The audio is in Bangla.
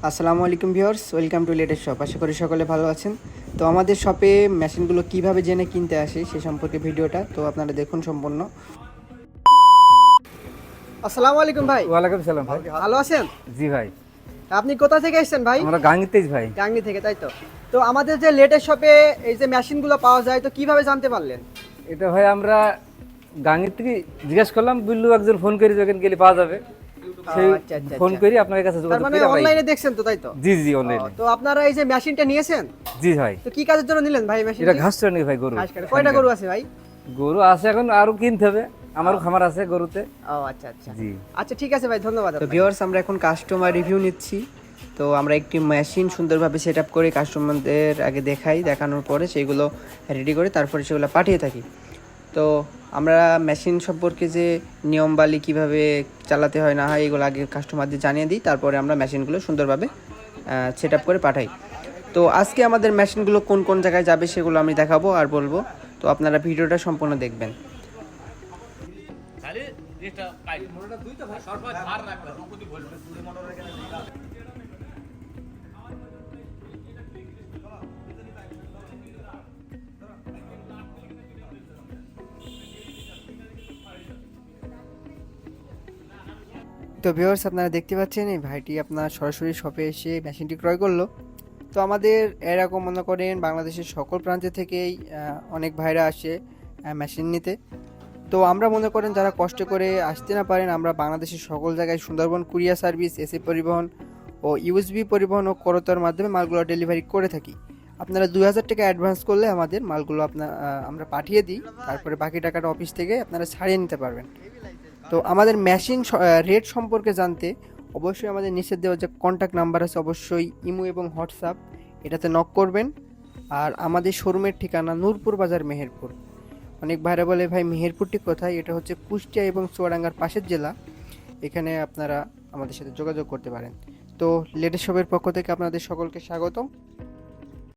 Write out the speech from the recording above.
আসসালামু আলাইকুম viewers, welcome to latest shop. আশা করি সকলে ভালো আছেন। তো আমাদের শপে মেশিনগুলো কিভাবে জেনে কিনতে আসে সে সম্পর্কে ভিডিওটা তো আপনারা দেখুন সম্পূর্ণ। আসসালামু আলাইকুম ভাই। ওয়ালাইকুম সালাম ভাই। ভালো আছেন? জি ভাই, আপনি কোথা থেকে এসেছেন ভাই? আমরা গাঙ্গিতেই ভাই। গাংনি থেকে, তাই তো? তো আমাদের যে লেটেস্ট শপে এই যে মেশিনগুলো পাওয়া যায়, তো কিভাবে জানতে পারলেন? এটা ভাই আমরা গাঙ্গির থেকে জিজ্ঞেস করলাম, বললো একজন ফোন করি যখন গেলে পাওয়া যাবে, সেই আচ্ছা, আচ্ছা, ফোন আচ্ছা। করি আপনার কাছে তার যোগাযোগ মানে করে ভাই। অনলাইনে দেখছেন তো, তাই তো? জি জি অনলাইনে। তো আপনারা এই যে মেশিনটা নিয়েছেন, জি ভাই, তো কি কাজের জন্য নিলেন ভাই মেশিন? এটা ঘাস চড়ানি ভাই, গরু। কয়টা গরু আছে ভাই? গরু আছে, এখন আরো কিনতে হবে, আমারও খামার আছে গরুতে। ও আচ্ছা আচ্ছা। জি আচ্ছা ঠিক আছে ভাই, ধন্যবাদ। তো ভিউয়ার্স, আমরা এখন কাস্টমার রিভিউ নিচ্ছি। তো আমরা একটি মেশিন সুন্দরভাবে সেট আপ করে কাস্টমারদের আগে দেখানোর পরে সেগুলো রেডি করে তারপরে সেগুলো পাঠিয়ে থাকি। তো আমরা মেশিন সম্পর্কে যে নিয়মবালি কীভাবে চালাতে হয় না হয় এগুলো আগে কাস্টমারদের জানিয়ে দিই, তারপরে আমরা মেশিনগুলো সুন্দরভাবে সেট আপ করে পাঠাই। তো আজকে আমাদের মেশিনগুলো কোন কোন জায়গায় যাবে সেগুলো আমি দেখাবো আর বলবো। তো আপনারা ভিডিওটা সম্পূর্ণ দেখবেন। তো ভিউয়ার্স, আপনারা দেখতে পাচ্ছেন এই ভাইটি আপনার সরাসরি শপে এসে মেশিনটি ক্রয় করলো। তো আমাদের এরকম মনে করেন বাংলাদেশের সকল প্রান্ত থেকেই অনেক ভাইরা আসে মেশিন নিতে। তো আমরা মনে করেন যারা কষ্ট করে আসতে না পারেন, আমরা বাংলাদেশের সকল জায়গায় সুন্দরবন কুরিয়ার সার্ভিস, এসএ পরিবহন ও ইউএসবি পরিবহন ও করতোয়ার মাধ্যমে মালগুলো ডেলিভারি করে থাকি। আপনারা 2000 টাকা অ্যাডভান্স করলে আমাদের মালগুলো আমরা পাঠিয়ে দিই, তারপরে বাকি টাকাটা অফিস থেকে আপনারা ছাড়িয়ে নিতে পারবেন। তো আমাদের মেশিন রেট সম্পর্কে জানতে অবশ্যই আমাদের নিচে দেওয়া যে কন্ট্যাক্ট নাম্বার আছে, অবশ্যই ইমো এবং হোয়াটসঅ্যাপ এটাতে নক করবেন। আর আমাদের শোরুমের ঠিকানা নূরপুর বাজার, মেহেরপুর। অনেক ভাইরা বলে ভাই মেহেরপুরটি কোথায়? এটা হচ্ছে কুষ্টিয়া এবং চুয়াডাঙ্গার পাশের জেলা। এখানে আপনারা আমাদের সাথে যোগাযোগ করতে পারেন। তো লেটেস্ট শপের পক্ষ থেকে আপনাদের সকলকে স্বাগতম।